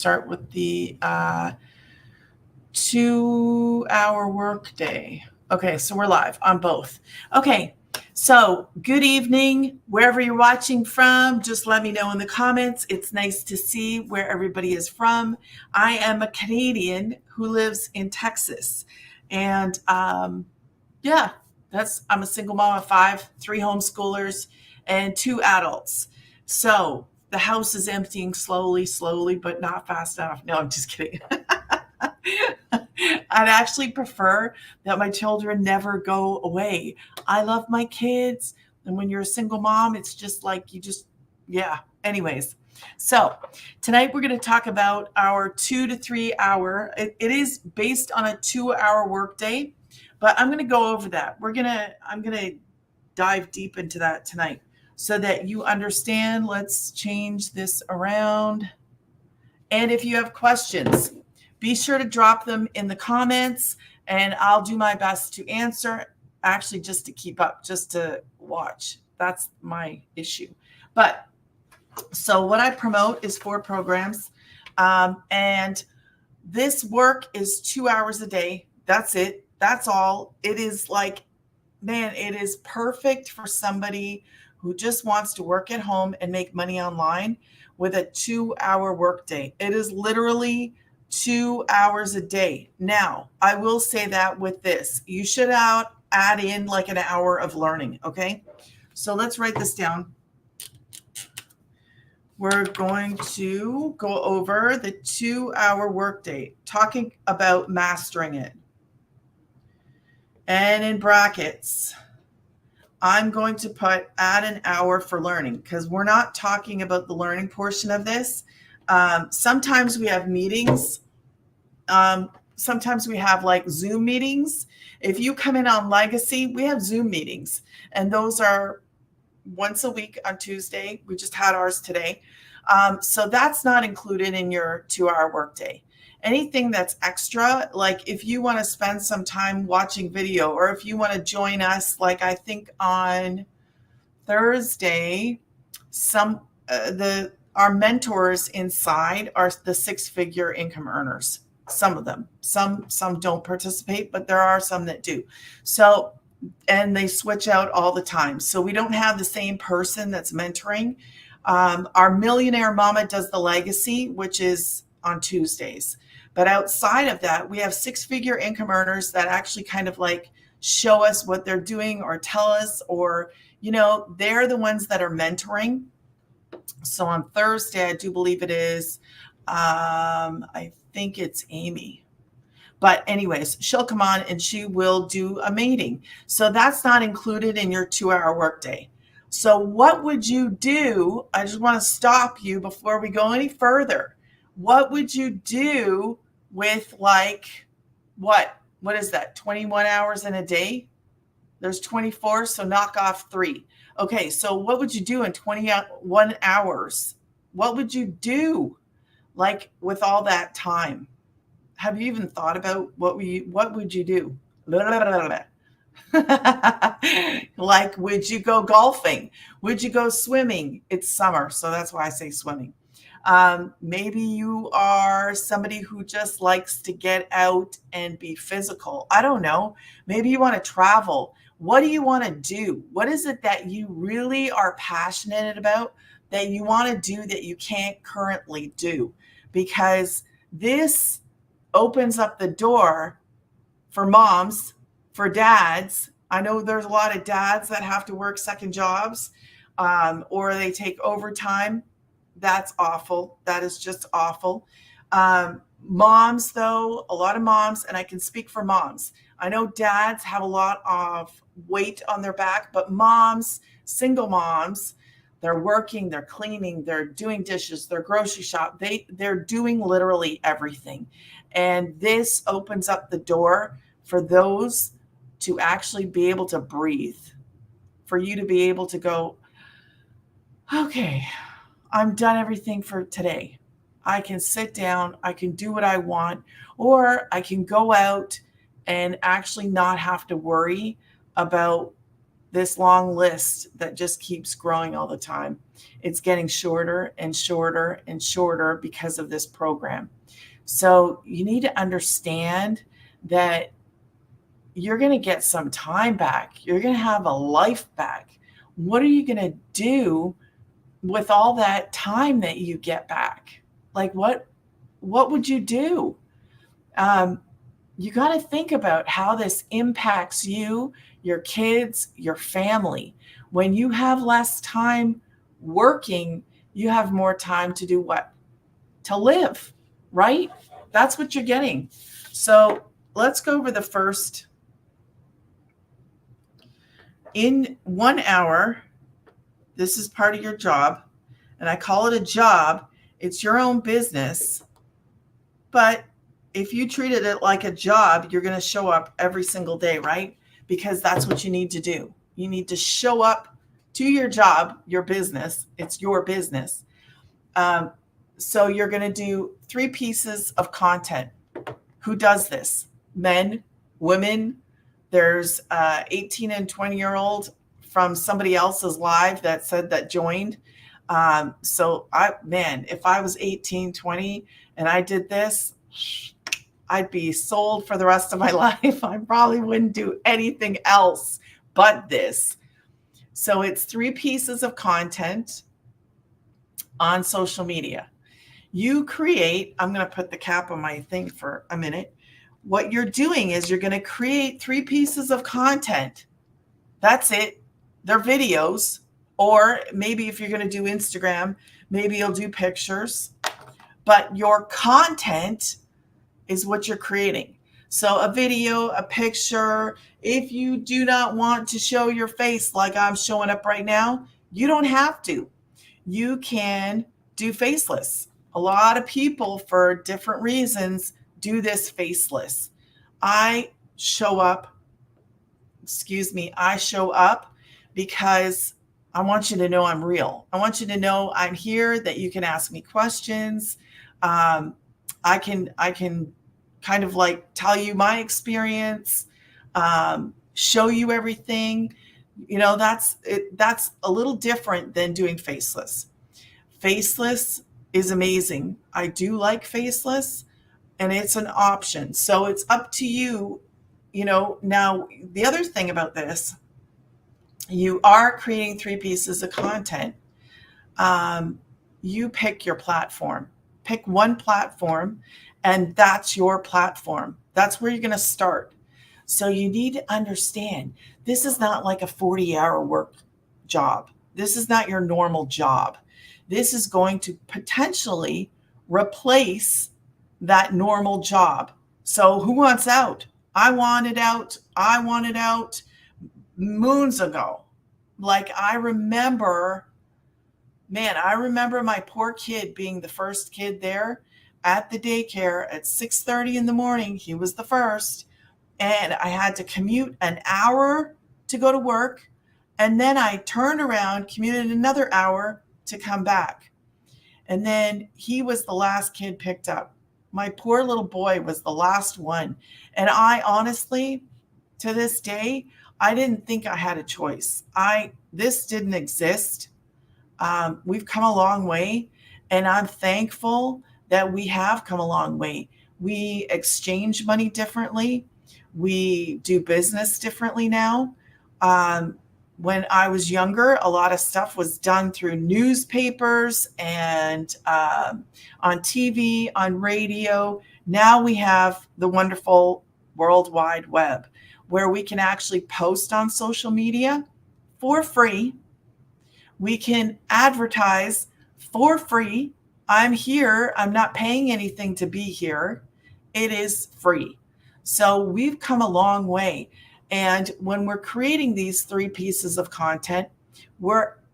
start with the 2-hour workday. Okay, so we're live on both. Okay, so good evening, wherever you're watching from. Just let me know in the comments. It's nice to see where everybody is from. I am a Canadian who lives in Texas, and yeah, I'm a single mom of 5, 3 homeschoolers, and 2 adults. So the house is emptying slowly, but not fast enough. No, I'm just kidding. I'd actually prefer that my children never go away. I love my kids. And when you're a single mom, it's just like yeah. Anyways, so tonight we're going to talk about our 2 to 3 hour. It is based on a 2-hour workday, but I'm going to go over that. I'm going to dive deep into that tonight so that you understand. Let's change this around. And if you have questions, be sure to drop them in the comments and I'll do my best to answer. Actually, just to keep up, just to watch. That's my issue. But so what I promote is 4 programs. And this work is 2 hours a day. That's it. That's all. It is like, man, it is perfect for somebody who just wants to work at home and make money online with a 2-hour workday. It is literally 2 hours a day. Now, I will say that with this, you should add in like an hour of learning. Okay. So let's write this down. We're going to go over the 2-hour workday, talking about mastering it. And in brackets, I'm going to add an hour for learning because we're not talking about the learning portion of this. Sometimes we have meetings. Sometimes we have like Zoom meetings. If you come in on Legacy, we have Zoom meetings, and those are once a week on Tuesday. We just had ours today. So that's not included in your 2-hour workday. Anything that's extra, like if you want to spend some time watching video, or if you want to join us, like I think on Thursday, our mentors inside are the 6-figure income earners. Some of them, some don't participate, but there are some that do. So, and they switch out all the time. So we don't have the same person that's mentoring. Our Millionaire Mama does the Legacy, which is on Tuesdays. But outside of that, we have 6-figure income earners that actually kind of like show us what they're doing or tell us, or, they're the ones that are mentoring. So on Thursday, I do believe it is, I think it's Amy. But anyways, she'll come on and she will do a meeting. So that's not included in your 2-hour workday. So what would you do? I just want to stop you before we go any further. What would you do with like, what is that? 21 hours in a day? There's 24, so knock off 3. Okay, so what would you do in 21 hours? What would you do like with all that time? Have you even thought about what would you do? Like, would you go golfing? Would you go swimming? It's summer, so that's why I say swimming. Maybe you are somebody who just likes to get out and be physical. I don't know. Maybe you want to travel. What do you want to do? What is it that you really are passionate about that you want to do that you can't currently do? Because this opens up the door for moms, for dads. I know there's a lot of dads that have to work second jobs, or they take overtime. That's awful. That is just awful. Moms, though, a lot of moms, and I can speak for moms. I know dads have a lot of weight on their back, but moms, single moms, they're working, they're cleaning, they're doing dishes, they're grocery shop. They're doing literally everything. And this opens up the door for those to actually be able to breathe, for you to be able to go, okay, I'm done everything for today. I can sit down, I can do what I want, or I can go out and actually not have to worry about this long list that just keeps growing all the time. It's getting shorter and shorter and shorter because of this program. So you need to understand that you're going to get some time back. You're going to have a life back. What are you going to do with all that time that you get back? Like what would you do? You got to think about how this impacts you, your kids, your family. When you have less time working, you have more time to do what? To live, right? That's what you're getting. So let's go over the first. In 1 hour, this is part of your job, and I call it a job. It's your own business, but if you treated it like a job, you're going to show up every single day, right? Because that's what you need to do. You need to show up to your job, your business. It's your business. So you're going to do 3 pieces of content. Who does this? Men, women. There's 18 and 20-year-old from somebody else's live that said that joined. So if I was 18, 20 and I did this, I'd be sold for the rest of my life. I probably wouldn't do anything else but this. So it's 3 pieces of content on social media. You create, I'm going to put the cap on my thing for a minute. What you're doing is you're going to create 3 pieces of content. That's it. They're videos. Or maybe if you're going to do Instagram, maybe you'll do pictures. But your content is what you're creating. So a video, a picture, if you do not want to show your face like I'm showing up right now, you don't have to. You can do faceless. A lot of people, for different reasons, do this faceless. I show up because I want you to know I'm real. I want you to know I'm here, that you can ask me questions. I can kind of like tell you my experience, show you everything. That's a little different than doing faceless. Faceless is amazing. I do like faceless, and it's an option. So it's up to you. Now the other thing about this, you are creating 3 pieces of content. You pick your platform. Pick one platform, and that's your platform. That's where you're going to start. So you need to understand, this is not like a 40-hour work job. This is not your normal job. This is going to potentially replace that normal job. So who wants out? I wanted out. I wanted out moons ago. Like I remember my poor kid being the first kid there at the daycare at 6:30 in the morning. He was the first. And I had to commute an hour to go to work. And then I turned around, commuted another hour to come back. And then he was the last kid picked up. My poor little boy was the last one. And I honestly, to this day, I didn't think I had a choice. This didn't exist. We've come a long way, and I'm thankful that we have come a long way. We exchange money differently. We do business differently now. When I was younger, a lot of stuff was done through newspapers and on TV, on radio. Now we have the wonderful World Wide Web, where we can actually post on social media for free. We can advertise for free. I'm here. I'm not paying anything to be here. It is free. So we've come a long way. And when we're creating these 3 pieces of content,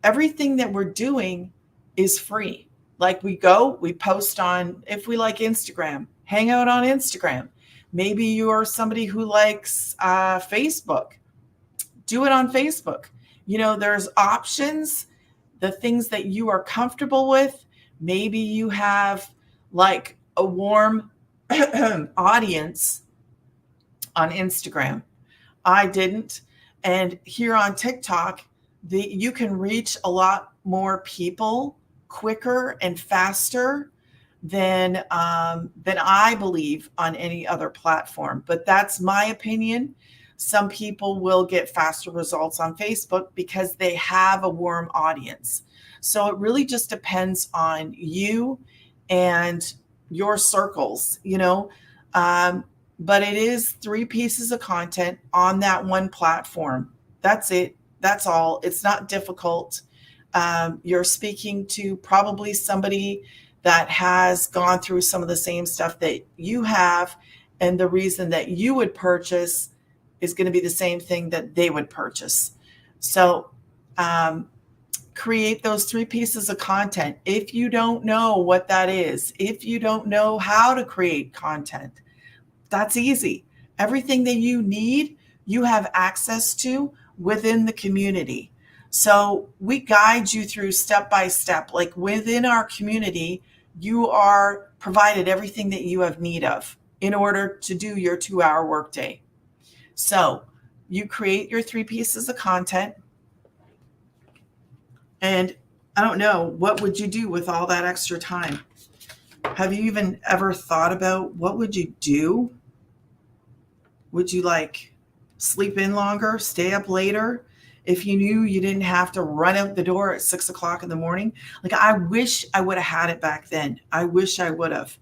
everything that we're doing is free. Like we post on, if we like Instagram, hang out on Instagram. Maybe you're somebody who likes Facebook. Do it on Facebook. There's options, the things that you are comfortable with. Maybe you have like a warm audience on Instagram. I didn't. And here on TikTok, you can reach a lot more people quicker and faster than I believe on any other platform. But that's my opinion. Some people will get faster results on Facebook because they have a warm audience. So it really just depends on you and your circles, but it is 3 pieces of content on that one platform. That's it. That's all. It's not difficult. You're speaking to probably somebody that has gone through some of the same stuff that you have. And the reason that you would purchase is going to be the same thing that they would purchase. So create those 3 pieces of content. If you don't know what that is, if you don't know how to create content, that's easy. Everything that you need, you have access to within the community. So we guide you through step by step. Like within our community, you are provided everything that you have need of in order to do your 2-hour workday. So you create your 3 pieces of content. And I don't know, what would you do with all that extra time? Have you even ever thought about what would you do? Would you sleep in longer, stay up later? If you knew you didn't have to run out the door at 6 o'clock in the morning? I wish I would have had it back then. I wish I would have.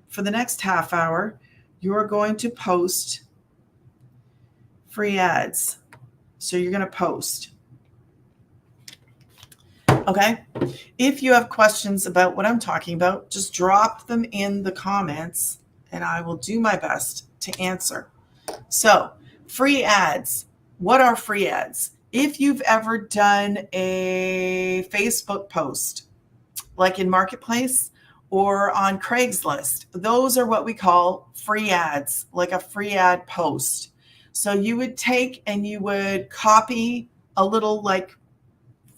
For the next half hour, you're going to post free ads. So you're going to post. Okay. If you have questions about what I'm talking about, just drop them in the comments and I will do my best to answer. So free ads. What are free ads? If you've ever done a Facebook post, like in Marketplace or on Craigslist, those are what we call free ads, like a free ad post. So you would take and you would copy a little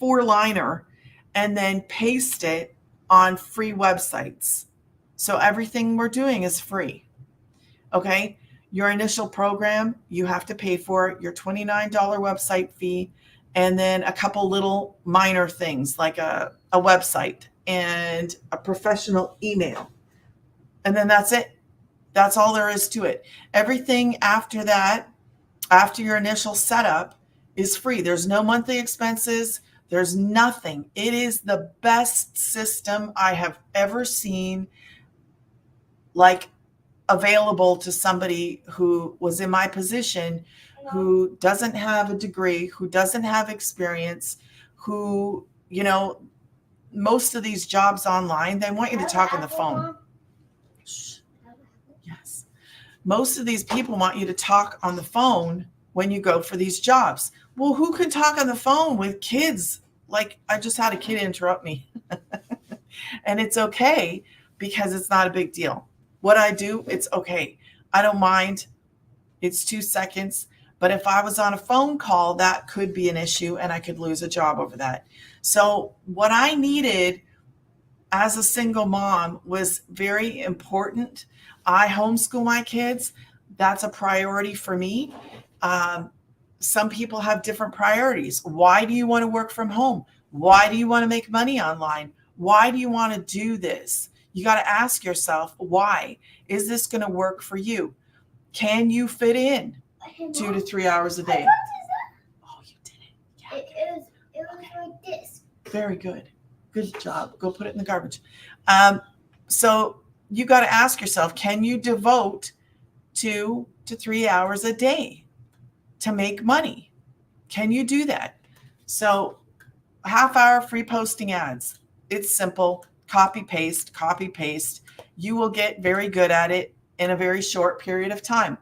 4-liner and then paste it on free websites. So everything we're doing is free. Okay. Your initial program, you have to pay for your $29 website fee, and then a couple little minor things like a website and a professional email. And then that's it. That's all there is to it. Everything after that, after your initial setup, is free. There's no monthly expenses. There's nothing. It is the best system I have ever seen, available to somebody who was in my position, who doesn't have a degree, who doesn't have experience, who, most of these jobs online, they want you to talk on the phone. Yes. Most of these people want you to talk on the phone when you go for these jobs. Well, who can talk on the phone with kids? I just had a kid interrupt me. And it's okay because it's not a big deal. What I do, it's okay. I don't mind. It's 2 seconds. But if I was on a phone call, that could be an issue and I could lose a job over that. So what I needed as a single mom was very important. I homeschool my kids. That's a priority for me. Some people have different priorities. Why do you want to work from home? Why do you want to make money online? Why do you want to do this? You got to ask yourself, why? Is this going to work for you? Can you fit in 2 to 3 hours a day? Oh, you did it. Yeah. It was like this. Very good. Good job. Go put it in the garbage. So you got to ask yourself, can you devote 2 to 3 hours a day to make money? Can you do that? So half hour free posting ads. It's simple. Copy, paste. You will get very good at it in a very short period of time.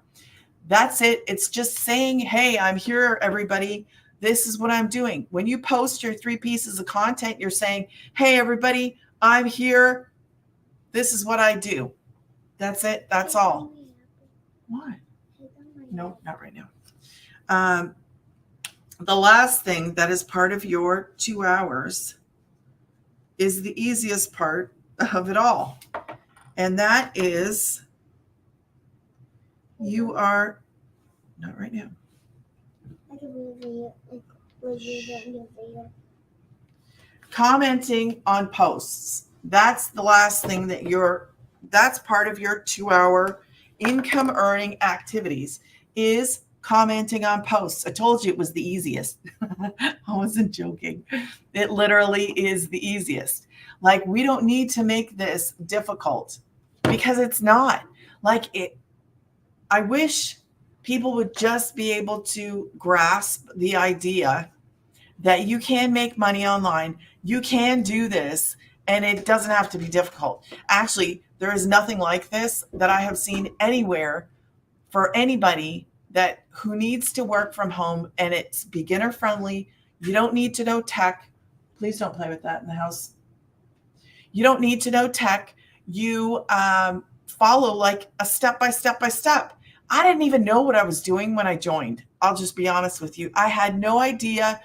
That's it. It's just saying, hey, I'm here, everybody. This is what I'm doing. When you post your 3 pieces of content, you're saying, hey, everybody, I'm here. This is what I do. That's it. That's all. What? No, not right now. The last thing that is part of your 2 hours is the easiest part of it all. And that is, you are, not right now. Commenting on posts. That's the last thing that's part of your 2-hour income earning activities is commenting on posts. I told you it was the easiest. I wasn't joking. It literally is the easiest. Like, we don't need to make this difficult because it's not. I wish people would just be able to grasp the idea that you can make money online. You can do this, and it doesn't have to be difficult. Actually, there is nothing like this that I have seen anywhere for anybody who needs to work from home, and it's beginner friendly. You don't need to know tech. Please don't play with that in the house. You don't need to know tech. You follow like a step by step. I didn't even know what I was doing when I joined. I'll just be honest with you. I had no idea.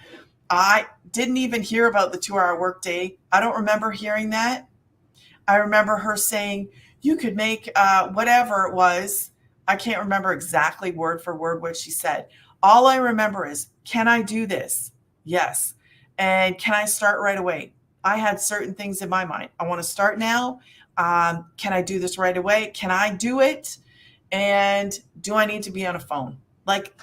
I didn't even hear about the 2-hour workday. I don't remember hearing that. I remember her saying you could make whatever it was. I can't remember exactly word for word what she said. All I remember is, can I do this? Yes. And can I start right away? I had certain things in my mind. I want to start now. Can I do this right away? Can I do it? And do I need to be on a phone? Like,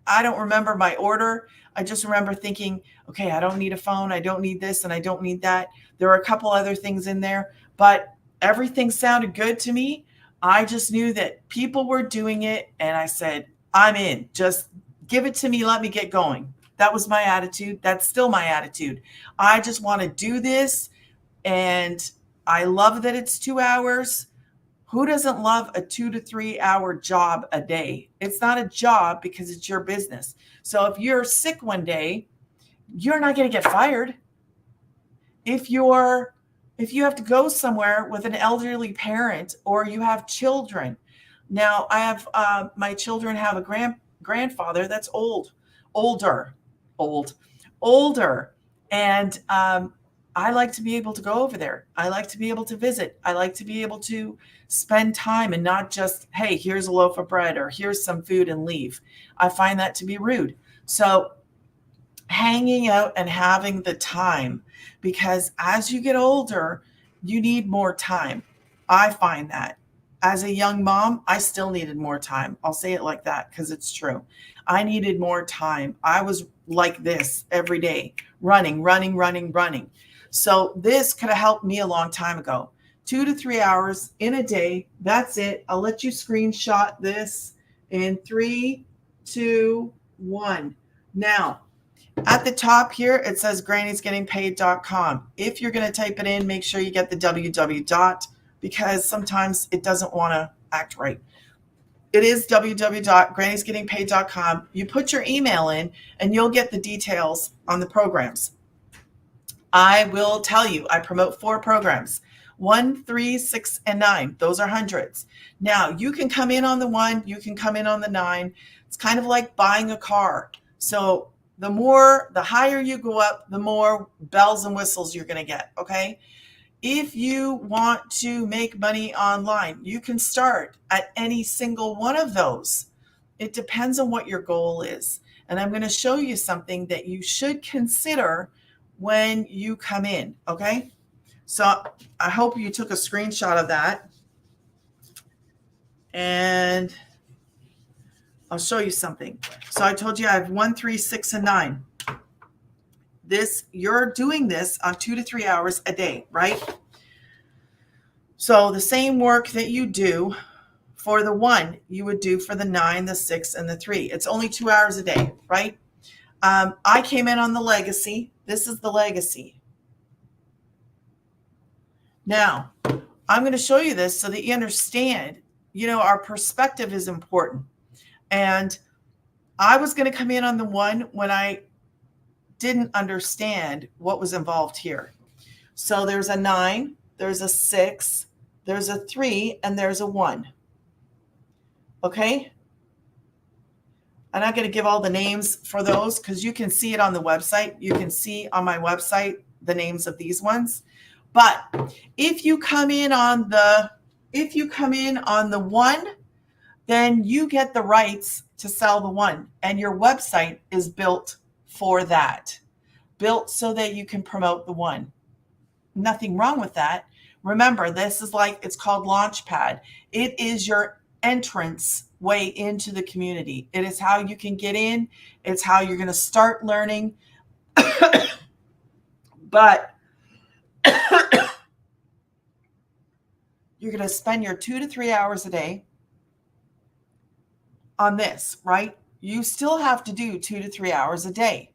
I don't remember my order. I just remember thinking, okay, I don't need a phone. I don't need this and I don't need that. There were a couple other things in there, but everything sounded good to me. I just knew that people were doing it. And I said, I'm in. Just give it to me. Let me get going. That was my attitude. That's still my attitude. I just want to do this. And I love that it's 2 hours. Who doesn't love a 2 to 3 hour job a day? It's not a job because it's your business. So if you're sick one day, you're not going to get fired. If you have to go somewhere with an elderly parent or you have children. Now I have my children have a grandfather that's older. And I like to be able to go over there. I like to be able to visit. I like to be able to spend time and not just, hey, here's a loaf of bread or here's some food and leave. I find that to be rude. So hanging out and having the time, because as you get older, you need more time. I find that. As a young mom, I still needed more time. I'll say it like that because it's true. I needed more time. I was like this every day, running. So this could have helped me a long time ago. 2 to 3 hours in a day. That's it. I'll let you screenshot this in 3, 2, 1. Now, at the top here, it says grannysgettingpaid.com. If you're going to type it in, make sure you get the www. Because sometimes it doesn't want to act right. It is www.grannysgettingpaid.com. You put your email in and you'll get the details on the programs. I will tell you, I promote 4 programs, 1, 3, 6, and 9. Those are hundreds. Now, you can come in on the 1, you can come in on the 9. It's kind of like buying a car. So the higher you go up, the more bells and whistles you're going to get, okay? If you want to make money online, you can start at any single one of those. It depends on what your goal is. And I'm going to show you something that you should consider when you come in, okay? So I hope you took a screenshot of that. And I'll show you something. So I told you I have 1, 3, 6, and 9. You're doing this on 2 to 3 hours a day, right? So the same work that you do for the 1, you would do for the 9, the 6, and the 3. It's only 2 hours a day, right? I came in on the legacy. This is the legacy. Now, I'm going to show you this so that you understand, our perspective is important. And I was going to come in on the 1 when I didn't understand what was involved here. So there's a 9, there's a 6, there's a 3, and there's a 1. Okay? I'm not going to give all the names for those because you can see it on the website. You can see on my website the names of these ones. But if you come in on the 1, then you get the rights to sell the one. And your website is built for that, built so that you can promote the one. Nothing wrong with that. Remember, this is like, it's called Launchpad. It is your entrance way into the community. It is how you can get in. It's how you're going to start learning. But you're going to spend your 2 to 3 hours a day on this, right? You still have to do 2 to 3 hours a day.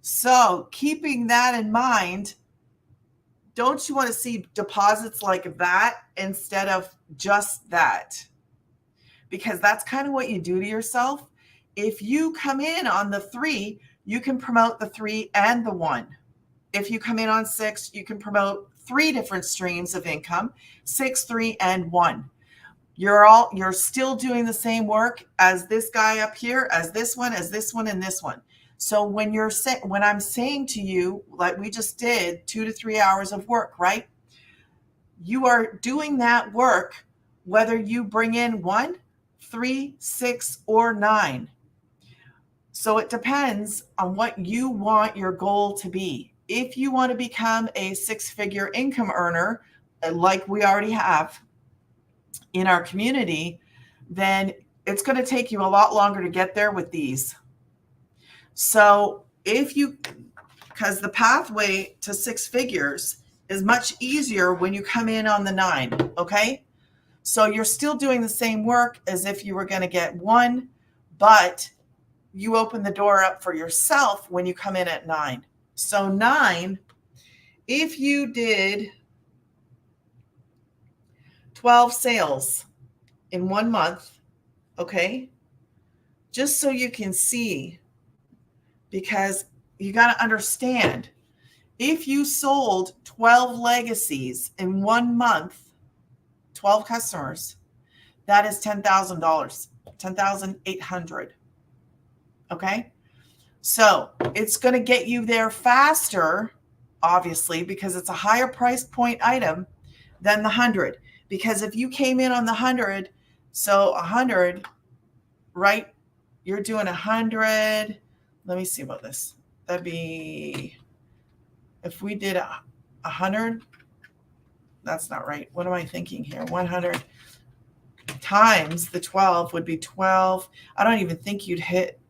So keeping that in mind, don't you want to see deposits like that instead of just that? Because that's kind of what you do to yourself. If you come in on the 3, you can promote the 3 and the 1. If you come in on 6, you can promote 3 different streams of income, 6, 3, and 1. You're still doing the same work as this guy up here, as this one, and this one. So when I'm saying to you, like we just did, 2 to 3 hours of work, right? You are doing that work whether you bring in 1, 3, 6, or 9. So it depends on what you want your goal to be. If you want to become a 6-figure income earner, like we already have in our community, then it's going to take you a lot longer to get there with these. So because the pathway to 6 figures is much easier when you come in on the 9, okay? So you're still doing the same work as if you were going to get 1, but you open the door up for yourself when you come in at 9. So 9, if you did 12 sales in 1 month, okay, just so you can see, because you got to understand, if you sold 12 legacies in 1 month, 12 customers, that is $10,000, $10,800. Okay. So it's going to get you there faster, obviously, because it's a higher price point item than the 100. Because if you came in on the 100, so 100, right? You're doing 100. Let me see about this. That'd be, if we did 100, that's not right. What am I thinking here? 100 times the 12 would be 12. I don't even think you'd hit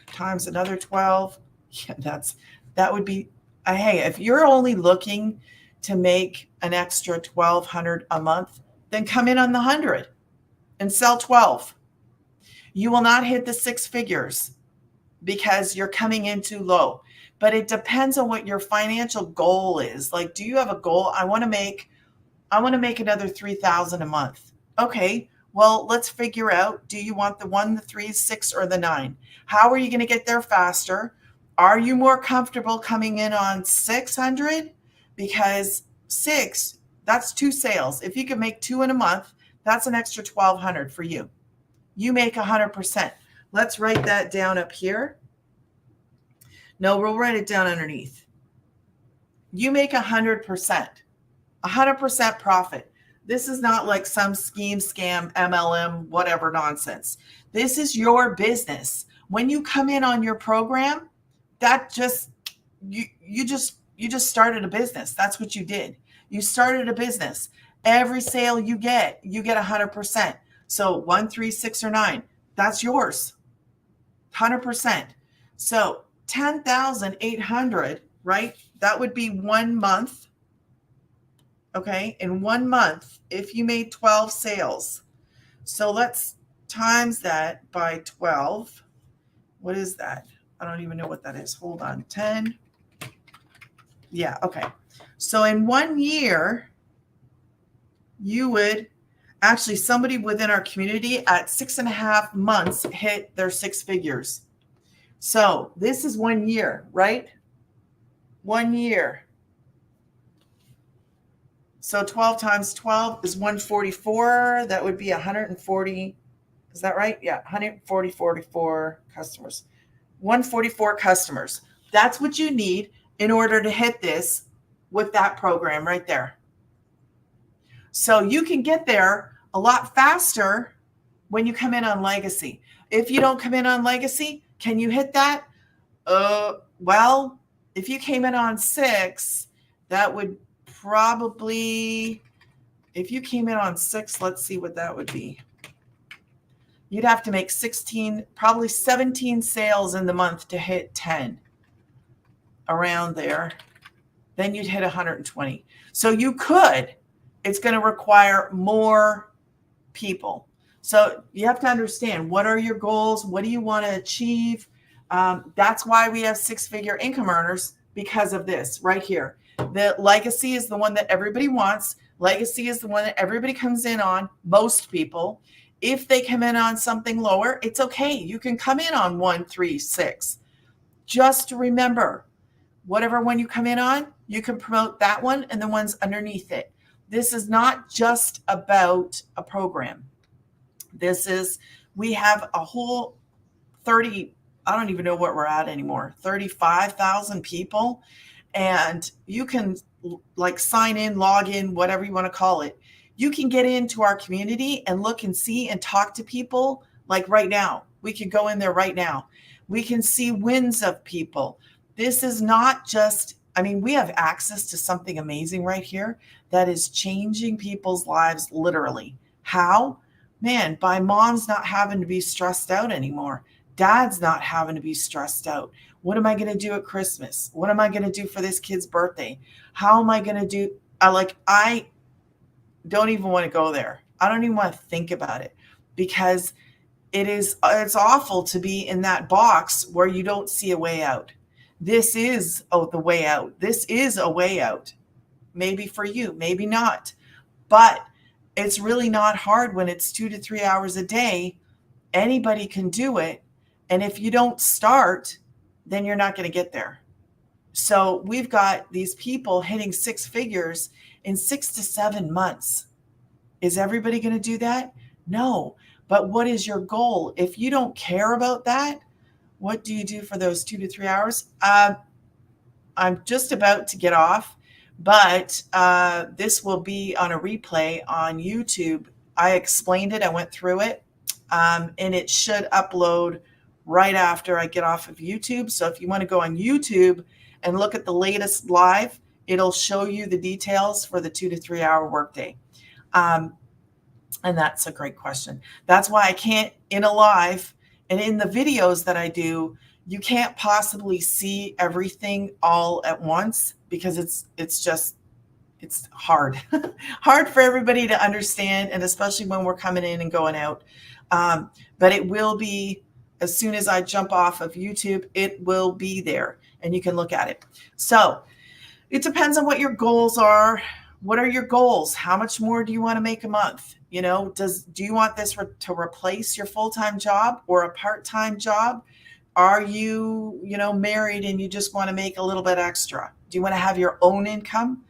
times another 12. Yeah, that would be, hey, if you're only looking to make an extra 1,200 a month, then come in on the 100 and sell 12. You will not hit the 6 figures because you're coming in too low. But it depends on what your financial goal is. Like, do you have a goal? I want to make another 3,000 a month. Okay, well, let's figure out, do you want the 1, the 3, 6, or the 9? How are you going to get there faster? Are you more comfortable coming in on 600? Because 6, that's 2 sales. If you can make 2 in a month, that's an extra 1,200 for you. You make 100%. Let's write that down up here. No, we'll write it down underneath. You make 100%. 100% profit. This is not like some scheme, scam, MLM, whatever nonsense. This is your business. When you come in on your program, that just, you just started a business. That's what you did. You started a business. Every sale you get 100%. So 1, 3, 6, or 9, that's yours. 100%. So 10,800, right? That would be 1 month. Okay, in 1 month, if you made 12 sales. So let's times that by 12. What is that? I don't even know what that is. Hold on. 10. Yeah, okay. So in 1 year, you would actually, somebody within our community at 6.5 months hit their 6 figures. So this is 1 year, right? 1 year. So 12 times 12 is 144. That would be 140. Is that right? Yeah, 144 customers. 144 customers. That's what you need in order to hit this with that program right there. So you can get there a lot faster when you come in on legacy. If you don't come in on legacy, can you hit that? Well, if you came in on 6, that would probably, if you came in on 6, let's see what that would be. You'd have to make 16, probably 17 sales in the month to hit 10, around there. Then you'd hit 120. So you could, it's going to require more people. So you have to understand, what are your goals? What do you want to achieve? That's why we have 6-figure income earners, because of this right here. The legacy is the one that everybody wants. Legacy is the one that everybody comes in on, most people. If they come in on something lower, it's okay. You can come in on 1, 3, 6. Just remember, whatever one you come in on, you can promote that one and the ones underneath it. This is not just about a program. This is, we have a whole 30, I don't even know what we're at anymore, 35,000 people. And you can like sign in, log in, whatever you want to call it. You can get into our community and look and see and talk to people like right now. We could go in there right now. We can see wins of people. This is not just, I mean, we have access to something amazing right here that is changing people's lives literally. How? Man, by moms not having to be stressed out anymore. Dad's not having to be stressed out. What am I going to do at Christmas? What am I going to do for this kid's birthday? How am I going to do? I don't even want to go there. I don't even want to think about it, because it's awful to be in that box where you don't see a way out. This is the way out. This is a way out. Maybe for you, maybe not. But it's really not hard when it's 2 to 3 hours a day. Anybody can do it. And if you don't start, then you're not going to get there. So we've got these people hitting 6 figures in 6 to 7 months. Is everybody going to do that? No. But what is your goal? If you don't care about that, what do you do for those 2 to 3 hours? I'm just about to get off, but this will be on a replay on YouTube. I explained it. I went through it, and it should upload right after I get off of YouTube. So if you want to go on YouTube and look at the latest live, it'll show you the details for the 2 to 3 hour workday. And that's a great question. That's why I can't, in a live and in the videos that I do, you can't possibly see everything all at once, because it's hard, hard for everybody to understand. And especially when we're coming in and going out. But it will be, as soon as I jump off of YouTube, it will be there and you can look at it. So it depends on what your goals are. What are your goals? How much more do you want to make a month? You know, do you want this to replace your full-time job or a part-time job? Are you, married and you just want to make a little bit extra? Do you want to have your own income?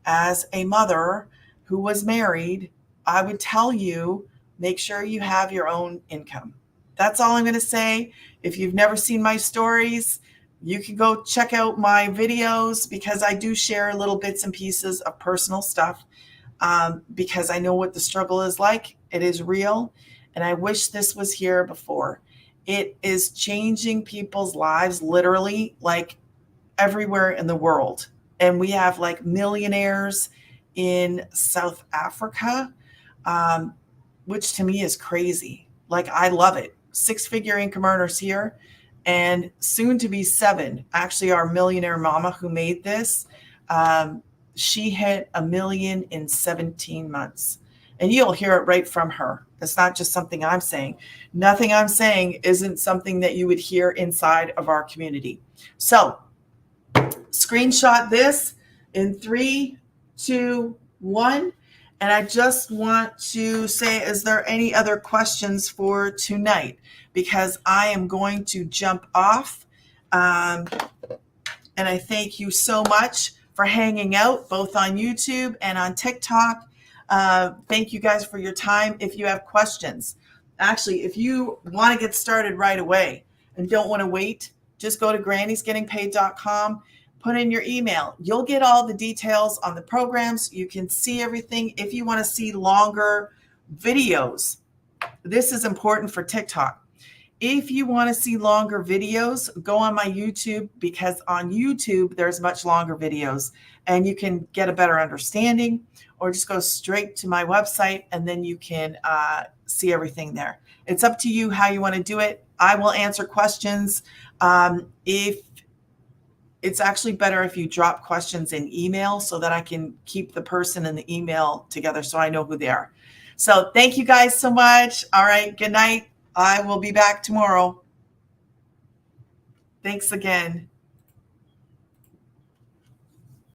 As a mother who was married, I would tell you, make sure you have your own income. That's all I'm going to say. If you've never seen my stories, you can go check out my videos, because I do share little bits and pieces of personal stuff, because I know what the struggle is like. It is real. And I wish this was here before. It is changing people's lives literally, like everywhere in the world. And we have like millionaires in South Africa, which to me is crazy. Like, I love it. 6-figure income earners here, and soon to be 7. Actually, our millionaire mama who made this, she hit $1 million in 17 months. And you'll hear it right from her. It's not just something I'm saying. Nothing I'm saying isn't something that you would hear inside of our community. So screenshot this in 3, 2, 1. And I just want to say, is there any other questions for tonight? Because I am going to jump off. And I thank you so much for hanging out, both on YouTube and on TikTok. Thank you guys for your time. If you have questions, actually, if you want to get started right away and don't want to wait, just go to grannysgettingpaid.com. Put in your email. You'll get all the details on the programs. You can see everything. If you want to see longer videos, this is important for TikTok. If you want to see longer videos, go on my YouTube, because on YouTube, there's much longer videos and you can get a better understanding, or just go straight to my website and then you can see everything there. It's up to you how you want to do it. I will answer questions. If it's actually better if you drop questions in email so that I can keep the person and the email together so I know who they are. So thank you guys so much. All right. Good night. I will be back tomorrow. Thanks again.